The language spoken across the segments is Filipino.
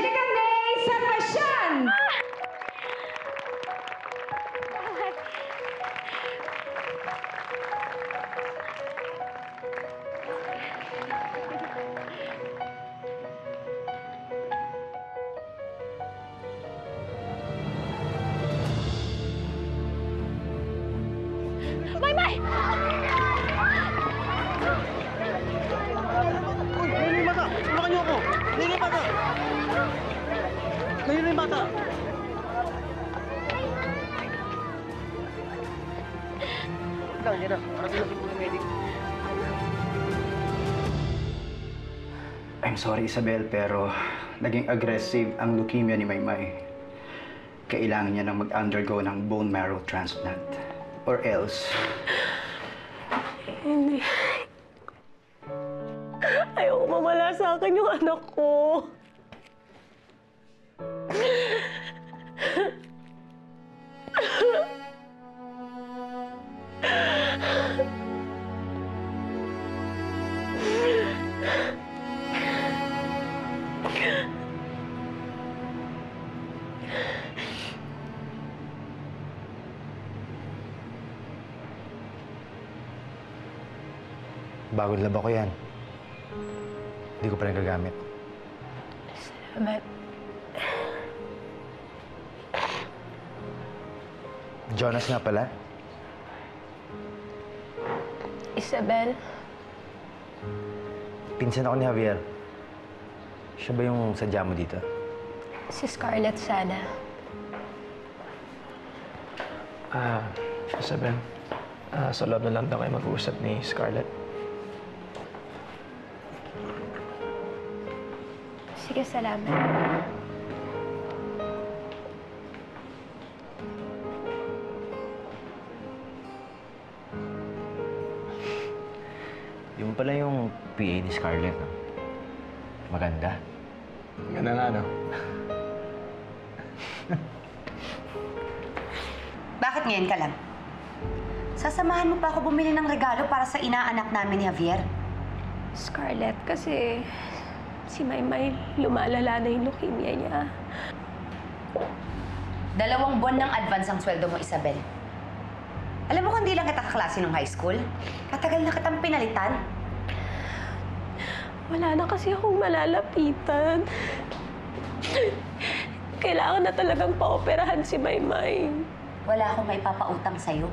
Angelica May Salvacion! Maymay! Uy, nahihilo yung bata! Tulungan niyo ako! Nahihilo yung bata! Nahihilo yung bata! Yan na. Parating na si Puro Medic. I'm sorry, Isabel, pero naging aggressive ang leukemia ni Maymay. Kailangan niya nang mag-undergo ng bone marrow transplant. Or else... Hindi. Ayoko mamala sa akin yung anak ko. Bagong laba ko yan. Hindi ko pa nagagamit. Salamat. Jonas nga pala. Isabel, Pinsan ako ni Javier. Siya ba yung sadya mo dito? si Scarlett sana. Isabel, sa loob na lang daw kayo mag-uusap ni Scarlett. Sige, salamat. Yung pala yung PA ni Scarlett. No? Maganda. Ganda nga, no? Bakit ngayon ka lang? Sasamahan mo pa ako bumili ng regalo para sa inaanak namin ni Javier? Scarlett, kasi si Maymay lumalala na yung leukemia niya. 2 buwan ng advance ang sweldo mo, Isabel. Alam mo kung hindi lang kita kaklase nung high school, katagal na kitang pinalitan. Wala na kasi akong malalapitan. Kailangan na talagang paoperahan si Maymay. Wala akong maipapautang sa'yo.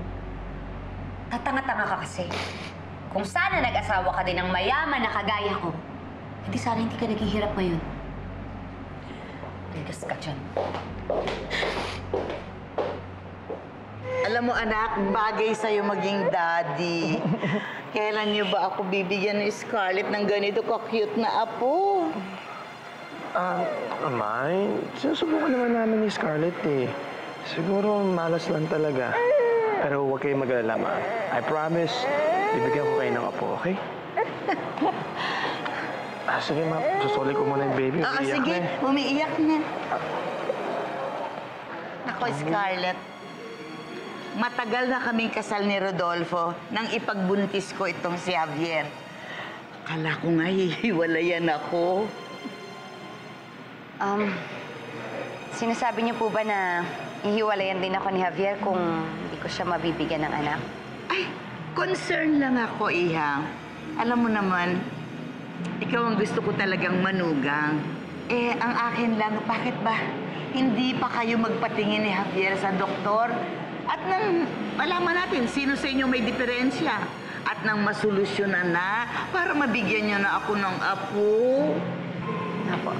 Tatanga-tanga ka kasi. Kung sana nag-asawa ka din ng mayaman na kagaya ko, hindi sana hindi ka naghihirap ngayon. Ligas ka dyan. Alam mo, anak, bagay sa'yo maging daddy. Kailan niyo ba ako bibigyan ni Scarlett ng ganito ka-cute na apo? Amay, sinusubukan naman namin ni Scarlett eh. Siguro malas lang talaga. Pero huwag kayong mag-alala, Ma. I promise, bibigyan ko kayo ng apo, okay? Sige, Ma. Susuli ko muna yung baby. Ah, Umiiyak sige. na eh. Umiiyak na. Ako, Scarlett. Matagal na kaming kasal ni Rodolfo nang ipagbuntis ko itong si Javier. Akala ko nga hihiwalayan ako. Sinasabi niyo po ba na ihiwalayan din ako ni Javier kung hindi ko siya mabibigyan ng anak? Ay, concern lang ako, Iha. Alam mo naman, ikaw ang gusto ko talagang manugang. Eh, ang akin lang, bakit ba hindi pa kayo magpatingin ni Javier sa doktor? At nang malaman natin sino sa inyo may diferensya. At nang masolusyonan na para mabigyan niyo na ako ng apo. Apo.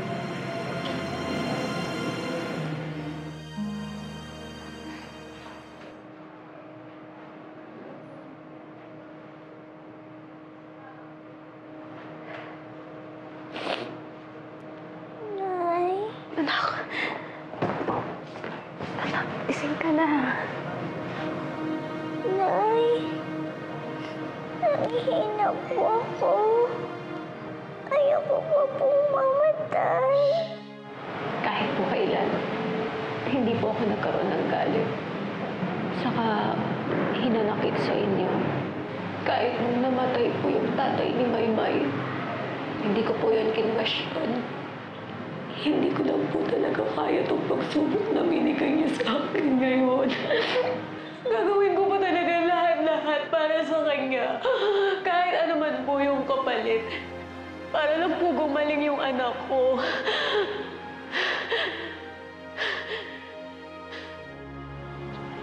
Anak. Anak, ising ka na. Nay, nanghihina po ako. Ayoko po pong mamatay. Kahit po kailan, hindi po ako nagkaroon ng galit. Saka, hinanakit sa inyo. Kahit nung namatay po yung tatay ni Maymay, hindi ko po yun kinwestiyon. Hindi ko lang po talaga kaya itong pagsubok na binigay niya sa akin ngayon. Gagawin ko po talaga lahat-lahat para sa kanya. Kahit ano man po yung kapalit. Para lang po gumaling yung anak ko.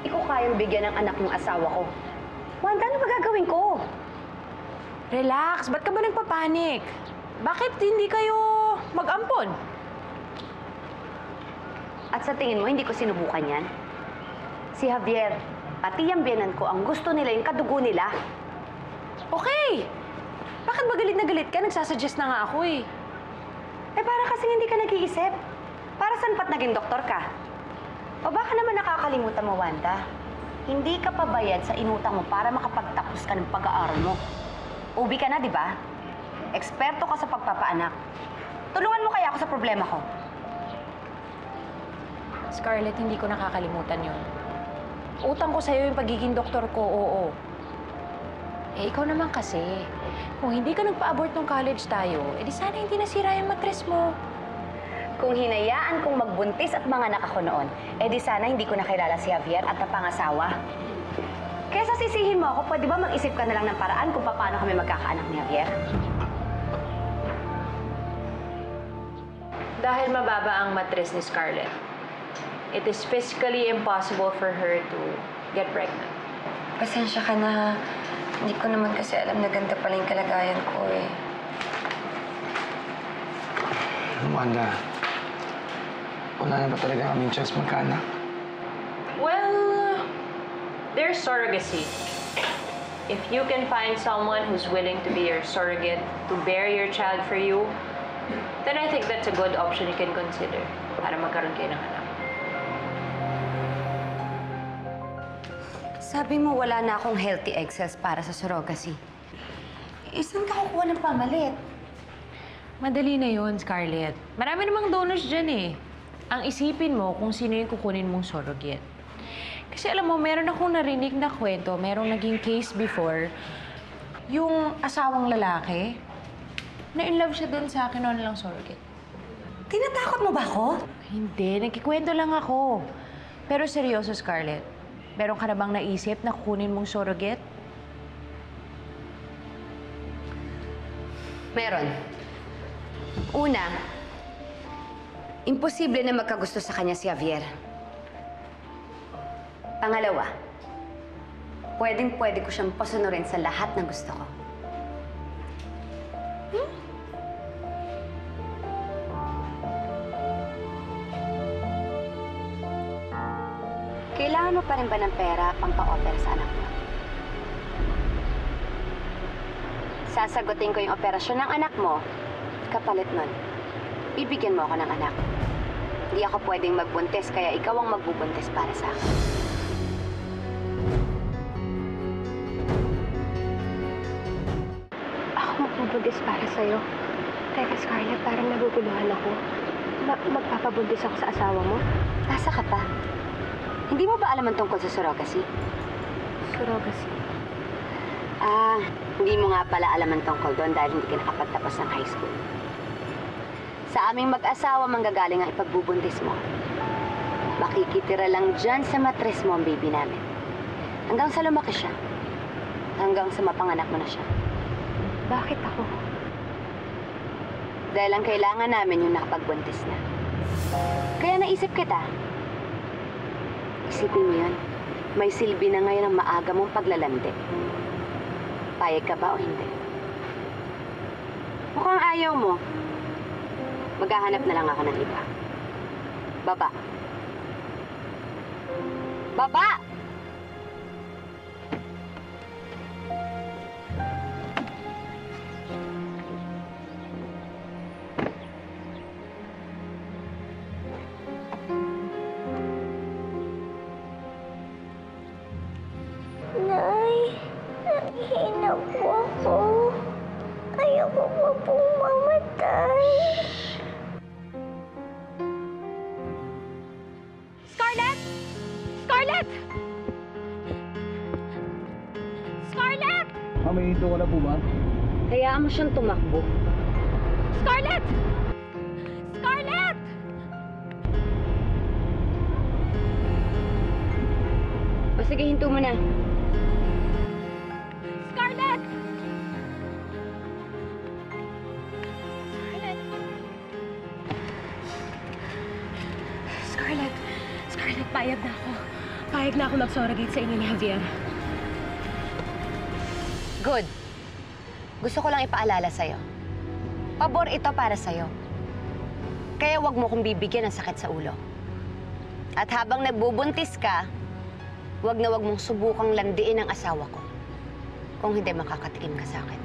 Hindi ko kayang bigyan ng anak ng asawa ko. Wanda, ano ba gagawin ko? Relax. Ba't ka ba nagpapanik? Bakit hindi kayo mag-ampon? At sa tingin mo, hindi ko sinubukan yan? Si Javier, pati yung biyanan ko, ang gusto nila yung kadugo nila. Okay. Bakit ba galit na galit ka? Nagsasuggest na nga ako eh. Eh, para kasing hindi ka nag-iisip. Para saan pat naging doktor ka? O baka naman nakakalimutan mo, Wanda. Hindi ka pabayad sa inutang mo para makapagtapos ka ng pag-aaral mo. Ubi ka na, di ba? Eksperto ka sa pagpapaanak. Tulungan mo kaya ako sa problema ko. Scarlett, hindi ko nakakalimutan yun. Utang ko sa'yo yung pagiging doktor ko, oo. Eh, ikaw naman kasi. Kung hindi ka nagpa-abort ng college tayo, edi sana hindi nasira yung matres mo. Kung hinayaan kong magbuntis at manganak ako noon, edi sana hindi ko nakilala si Javier at napangasawa. Kesa sisihin mo ako, pwede ba mag-isip ka na lang ng paraan kung paano kami magkakaanak ni Javier? Dahil mababa ang matres ni Scarlett, it is physically impossible for her to get pregnant. Pasensya ka na. Hindi ko naman kasi alam na ganda pala yung kalagayan ko eh. Wanda, wala na ba talaga kaming chance magkaanak? Well, there's surrogacy. If you can find someone who's willing to be your surrogate, to bear your child for you, then I think that's a good option you can consider para magkaroon kayo ng anak. Sabi mo wala na akong healthy egg cells para sa surrogacy. Saan ka kukuha ng pamalit? Madali na yun, Scarlett. Marami namang donors dyan eh. Ang isipin mo kung sino yung kukunin mong surrogate. Kasi alam mo, meron akong narinig na kwento, merong naging case before, yung asawang lalaki, na in love siya dun sa kinuha nilang surrogate. Tinatakot mo ba ako? Hindi, nagkikwento lang ako. Pero seryoso, Scarlett. Meron ka na bang naisip na kukunin mong surrogate? Meron. Una, imposible na magkagusto sa kanya si Javier. Pangalawa, pwedeng-pwede ko siyang pasunurin sa lahat ng gusto ko. Kailangan mo pa rin ba ng pera pang pa-opera sa anak mo? Sasagutin ko yung operasyon ng anak mo, kapalit nun, bibigyan mo ako ng anak. Hindi ako pwedeng magbuntis, kaya ikaw ang magbubuntis para sa akin. Ako magbubuntis para sa'yo. Teka, Scarlett, parang naguguluhan ako. Magpapabuntis ako sa asawa mo? Asa ka pa? Hindi mo ba alam ang tungkol sa surrogacy? Surrogacy? Hindi mo nga pala alam ang tungkol doon dahil hindi ka nakapagtapos ng high school. Sa aming mag-asawa manggagaling ang ipagbubuntis mo. Makikitira lang dyan sa matres mo ang baby namin. Hanggang sa lumaki siya. Hanggang sa mapanganak mo na siya. Bakit ako? Dahil ang kailangan namin yung nakapagbuntis na. Kaya naisip kita. Isipin mo yun. May silbi na ngayon ang maaga mong paglalandi. Payag ka ba o hindi? Mukhang ayaw mo. Maghahanap na lang ako ng iba. Baba. Baba! Nay, nanghihina po ako. Ayoko po pong mamatay. Scarlett! Scarlett! Scarlett! May hinto ka na po ba? Hayaan mo siyang tumakbo. Scarlett! Scarlett! sige, hinto mo na. Scarlett! Scarlett! Scarlett, payag na ako. Payag na ako mag-surrogate sa inyo ni Javier. Good. Gusto ko lang ipaalala sa'yo. Pabor ito para sa'yo. Kaya wag mo kong bibigyan ng sakit sa ulo. At habang nagbubuntis ka, wag na wag mong subukang landiin ang asawa ko. Kung hindi, makakatikim ka sa akin.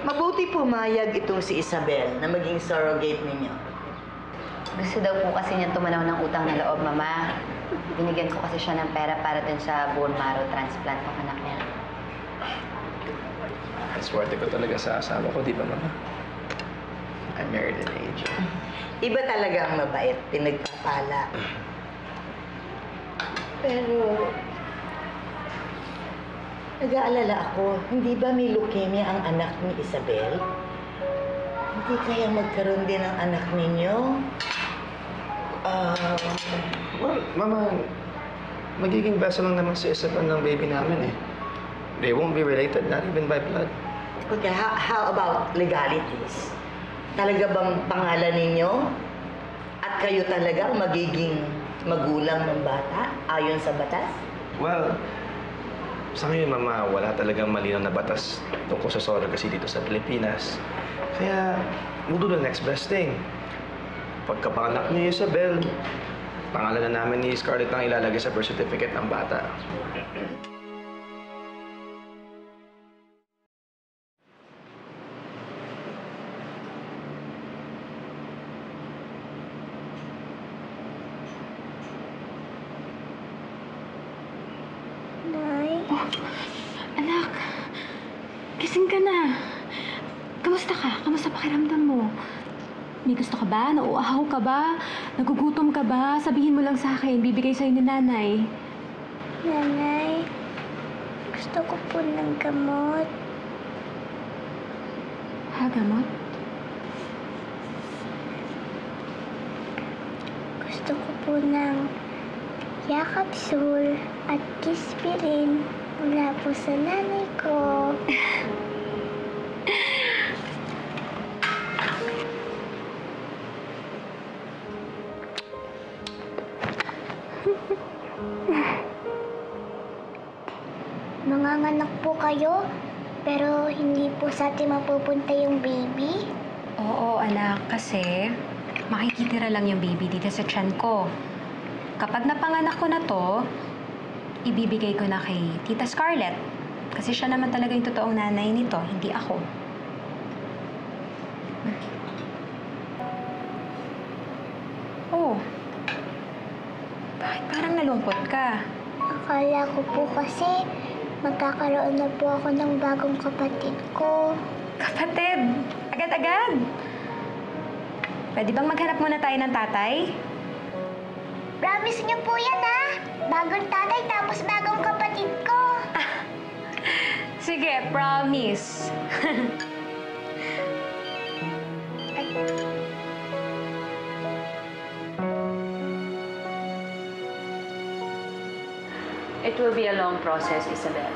Mabuti pumayag itong si Isabel na maging surrogate ninyo. Gusto daw po kasi niya tumanaw ng utang na loob, Mama. Binigyan ko kasi siya ng pera para dun sa bone marrow transplant ng anak niya. Swerte ko talaga sa asawa ko, di ba, Mama? I'm married in age. Iba talaga ang mabait, pinagpapala. Pero, nag-aalala ako, hindi ba may leukemia ang anak ni Isabel? Hindi kaya magkaroon din ng anak ninyo? Well, Mama, magiging vessel lang naman si Isabel ng baby namin eh. They won't be related, not even by blood. Okay, how about legalities? Talaga bang pangalan ninyo? At kayo talaga ang magiging magulang ng bata ayon sa batas? Well, sa ngayon, Mama, wala talagang malinaw na batas tungkol sa surrogacy dito sa Pilipinas. Kaya, we'll do the next best thing. Pagkapanganak ni Isabel, pangalan na namin ni Scarlett ang ilalagay sa birth certificate ng bata. Nay? Anak, gising ka na. Kamusta ka? Kamusta pakiramdam mo? May gusto ka ba? Nauuhaw ka ba? Nagugutom ka ba? Sabihin mo lang sa akin. Bibigay sa'yo ni nanay. Nanay, gusto ko po ng gamot. Ha, gamot? Gusto ko po ng yakapsul at kispirin mula po sa nanay ko. Manganganak po kayo, pero hindi po sa atin mapupunta yung baby. Oo, anak. Kasi makikitira lang yung baby dito sa tiyan ko. Kapag napanganak ko na to, ibibigay ko na kay Tita Scarlett. Kasi siya naman talaga yung totoong nanay nito, hindi ako. Oh. Bakit parang nalungkot ka? Akala ko po kasi magkakaroon na po ako ng bagong kapatid ko. Kapatid! Agad-agad! Pwede bang maghanap muna tayo ng tatay? Promise niyo po yan, ha? Bagong tatay tapos bagong kapatid ko. Sige, promise. It will be a long process, Isabel.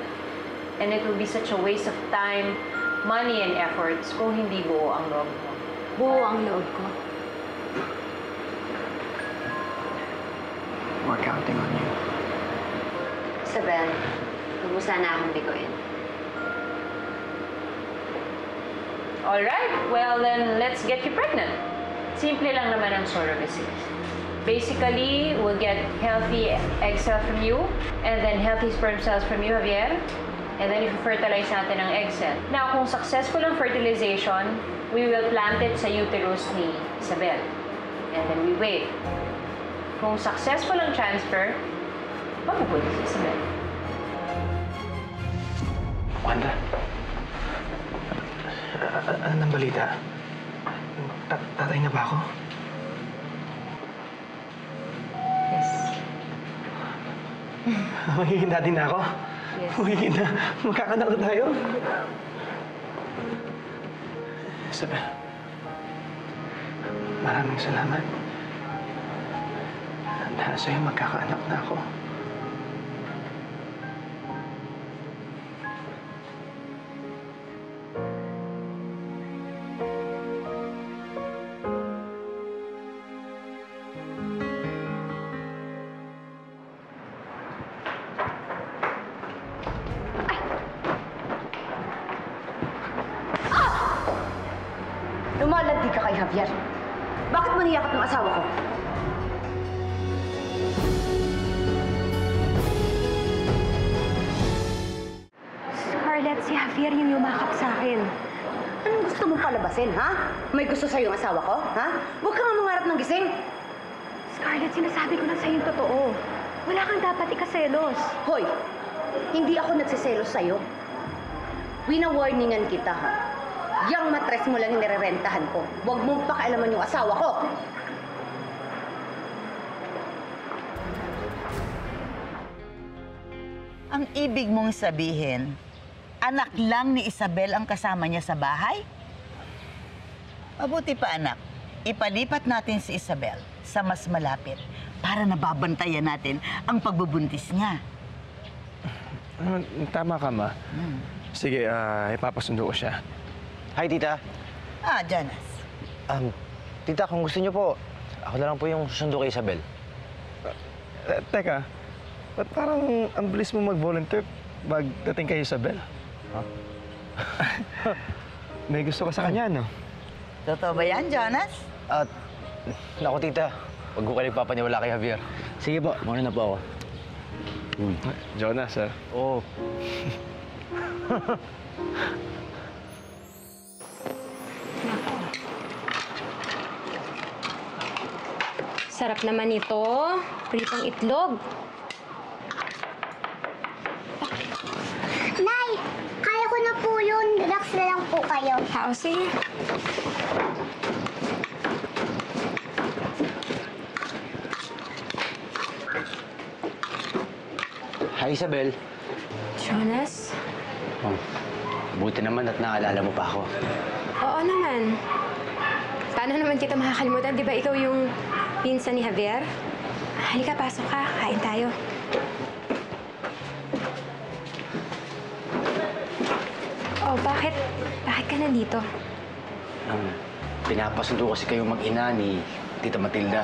And it will be such a waste of time, money, and efforts kung hindi buo ang loob mo. Buo ang loob ko. We're counting on you. Isabel, huwag mo sana akong biguin. Alright, well then, let's get you pregnant. Simple lang naman ang surrogacy. Basically, we'll get healthy egg cell from you, and then healthy sperm cells from you, Javier. And then i-fertilize natin ang egg cell. Now, kung successful ang fertilization, we will plant it sa uterus ni Isabel. And then we wait. Kung successful ang transfer, mapupuli si Isabel. Wanda? Anong balita? Tatay na ba ako? Yes. Magiging daddy na ako? Yes. Magiging na. Magkakanak na tayo? Isabel, Maraming salamat. Dahil sa'yo, magkakaanak na ako. Lumalandi ka kay Javier. Bakit mo niyakap ng asawa ko? Scarlett, si Javier yung yumakap sa akin. Anong gusto mong palabasin, ha? May gusto sa'yo yung asawa ko, ha? Huwag ka nga mangarap ng gising. Scarlett, sinasabi ko lang sa'yo yung totoo. Wala kang dapat ikaselos. Hoy, hindi ako nagsiselos sa'yo. Wina-warningan kita, ha? Yang matres mo lang yung nirerentahan ko. Huwag mong pakialaman yung asawa ko. Ang ibig mong sabihin, anak lang ni Isabel ang kasama niya sa bahay? Mabuti pa, anak. Ipalipat natin si Isabel sa mas malapit para nababantayan natin ang pagbubuntis niya. Tama ka, Ma. Sige, ipapasundo ko siya. Hi, tita. Jonas. Tita, kung gusto niyo po, ako na lang po yung susundo kay Isabel. Teka, ba't parang ang bilis mo mag-volunteer pagdating kay Isabel? May gusto ka sa kanya, no? Totoo ba yan, Jonas? Naku, tita. Huwag ko kayo nagpapaniwala kay Javier. Sige po, mauna na po ako. Jonas, sir. Oo. Sarap naman ito. Pritong itlog. Nay, kaya ko na po yun. Relax na lang po kayo. O, sige. Hi, Isabel. Jonas? Buti naman at naalala mo pa ako. Oo naman. Paano naman kita makakalimutan? Di ba ikaw yung pinsan ni Javier? Halika, pasok ka. Kain tayo. Oh, bakit? Bakit ka nandito? Pinapasundo kasi kayong mag-ina ni Tita Matilda.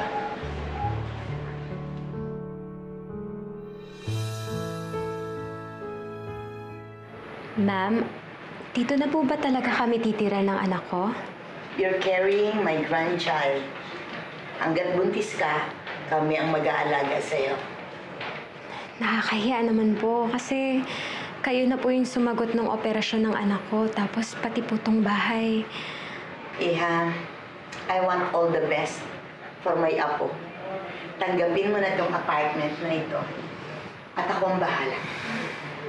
Ma'am, dito na po ba talaga kami titira ng anak ko? You're carrying my grandchild. Hanggat buntis ka, kami ang mag-aalaga sa'yo. Nakakahiya naman po kasi kayo na po yung sumagot ng operasyon ng anak ko tapos pati po tong bahay. Iha, I want all the best for my apo. Tanggapin mo na tong apartment na ito. At ako ang bahala.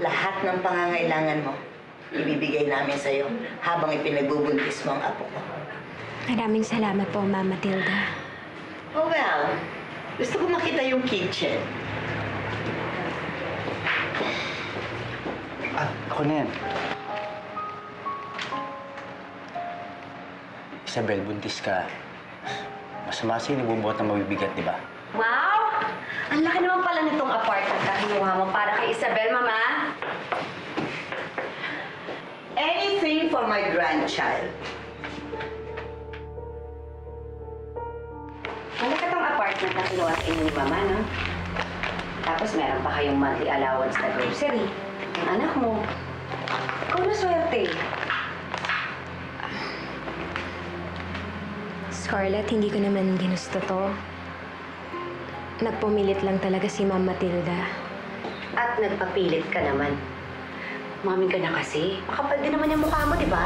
Lahat ng pangangailangan mo, ibibigay namin sa'yo habang ipinagbubuntis mo ang apo ko. Maraming salamat po, Ma'am Matilda. Oh well, gusto ko makita yung kitchen. Ako na yan. Isabel, buntis ka. Masama sa'yo nagbubuhat ng mabibigat, di ba? Wow! Ang laki naman pala nitong apartment na kinuha mo para kay Isabel, Mama. Anything for my grandchild. Malaki tong apartment na kinuha sa inyo ni Mama, no? Tapos meron pa kayong monthly allowance na grocery. Ang anak mo. Ikaw na swerte. Scarlett, hindi ko naman ginusto to. Nagpumilit lang talaga si Ma'am Matilda. At nagpapilit ka naman. Mami ka na kasi. Makapal din naman yung mukha mo, di ba?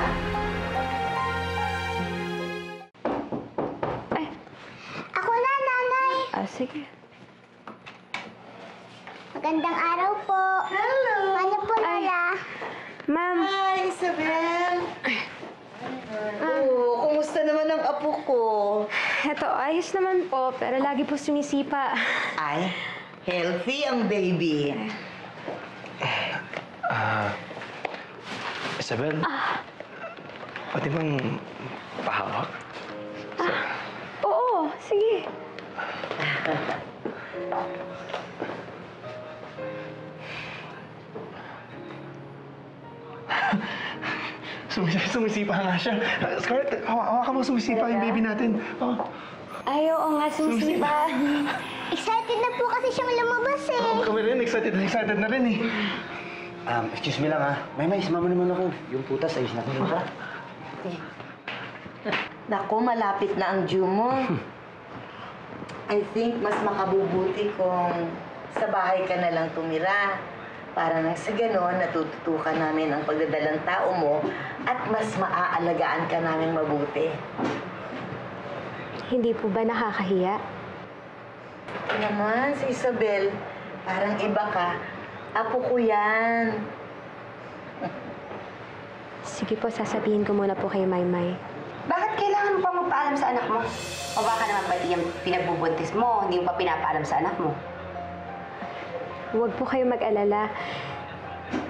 Ako na, nanay. Sige. Magandang araw po. Hello! Ano po, Lola? Ma'am, Hi, Isabel! Oh, kumusta naman ang apo ko? eto, ayos naman po, pero lagi po sumisipa. Ay, healthy ang baby. Isabel? Pwede bang pahawak? Oo, Sige. Sumisipa nga siya. Scarlett, hawakan mo sumisipa yung baby natin. Oh. Ay, oo nga, sumisipa. Excited na po kasi siyang lumabas eh. Kami rin, excited na rin eh. Excuse me lang ha. May isama naman ako. Yung putas, ayos natin yun, ha? Naku, malapit na ang due mo. I think mas makabubuti kung sa bahay ka na lang tumira. Para nang sa ganon, natututukan namin ang pagdadalang tao mo at mas maaalagaan ka namin mabuti. Hindi po ba nakakahiya? Ito naman, si Isabel, parang iba ka. Apo ko yan. Sige po, sasabihin ko muna po kay Maymay. Bakit kailangan mo pa magpaalam sa anak mo? O baka naman ba yung pinagbubuntis mo, hindi mo pa pinapaalam sa anak mo? Huwag po kayo mag-alala.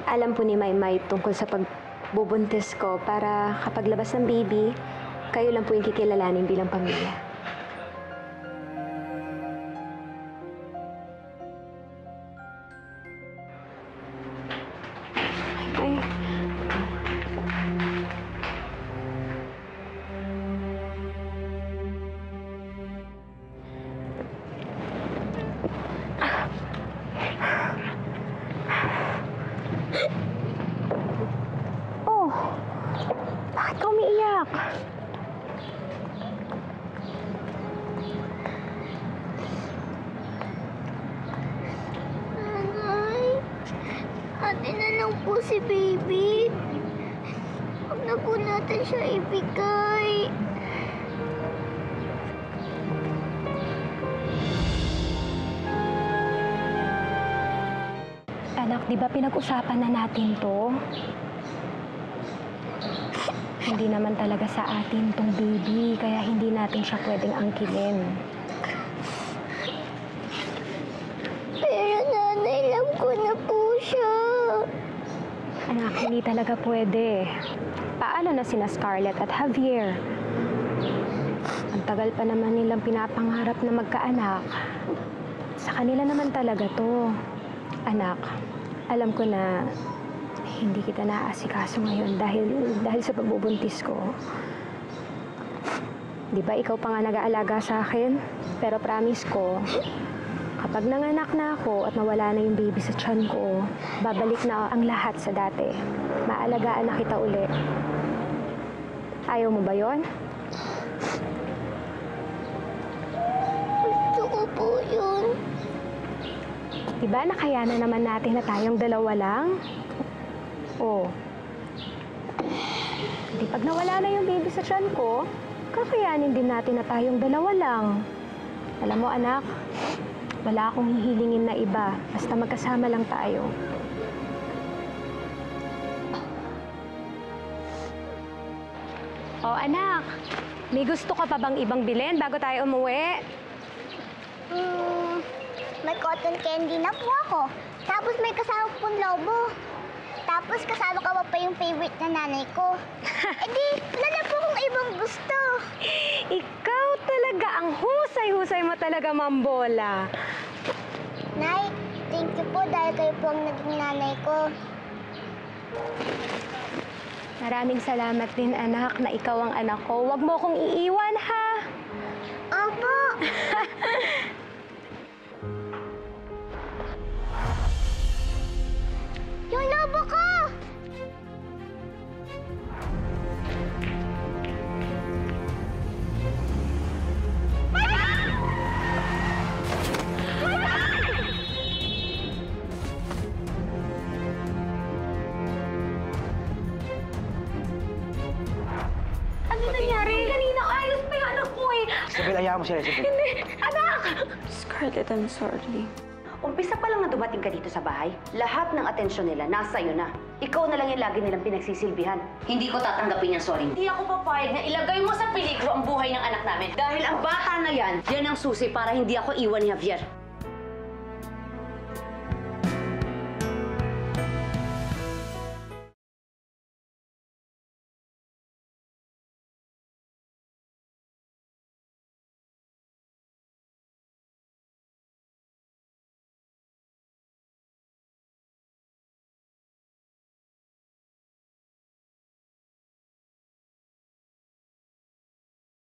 Alam po ni Maymay tungkol sa pagbubuntis ko para kapag labas ng baby, kayo lang po yung kikilalanin bilang pamilya. Ay. Oh, bakit ka umiiyak? Nanay, atin na lang po si baby. Huwag na po natin siya ibigay. Anak, di ba pinag-usapan na natin to? Hindi naman talaga sa atin tong baby, kaya hindi natin siya pwedeng angkinin. Pero nanay, alam ko na po siya. Anak, hindi talaga pwede. Paano na sina Scarlett at Javier? Ang tagal pa naman nilang pinapangarap na magkaanak. Sa kanila naman talaga to. Anak, alam ko na hindi kita naaasikaso ngayon dahil sa pagbubuntis ko. Di ba ikaw pa nga nag-aalaga sa akin? Pero promise ko, kapag nanganak na ako at nawala na yung baby sa tiyan ko, babalik na ang lahat sa dati. Maalagaan na kita uli. Ayaw mo ba yon? Gusto ko po yun. Diba nakayanan naman natin na tayong dalawa lang? Oh. Di pag nawala na yung baby sa tiyan ko, kakayanin din natin na tayong dalawa lang. Alam mo anak, wala akong hihilingin na iba. Basta magkasama lang tayo. Oh anak, may gusto ka pa bang ibang bilhin bago tayo umuwi? May cotton candy na po ako. Tapos may kasama pong lobo. Tapos kasama ka pa yung favorite na nanay ko. E di, wala na po akong ibang gusto. Ikaw talaga, ang husay-husay mo talaga, Mambola. Nay, thank you po dahil kayo po ang naging nanay ko. Maraming salamat din, anak, na ikaw ang anak ko. Huwag mo akong iiwan, ha? Opo. Yung lobo ko! Ano nangyari? Kanina, ayos pa yung anak ko eh. Isabel, ayaw mo siya, Isabel. Hindi, anak! Scarlett, I'm sorry. Umpisa pa lang na dumating ka dito sa bahay, lahat ng atensyon nila nasa iyo na. Ikaw na lang yung lagi nilang pinagsisilbihan. Hindi ko tatanggapin yung sorry. Hindi ako papayag na ilagay mo sa peligro ang buhay ng anak namin. Dahil ang bata na yan, yan ang susi para hindi ako iwan ni Javier.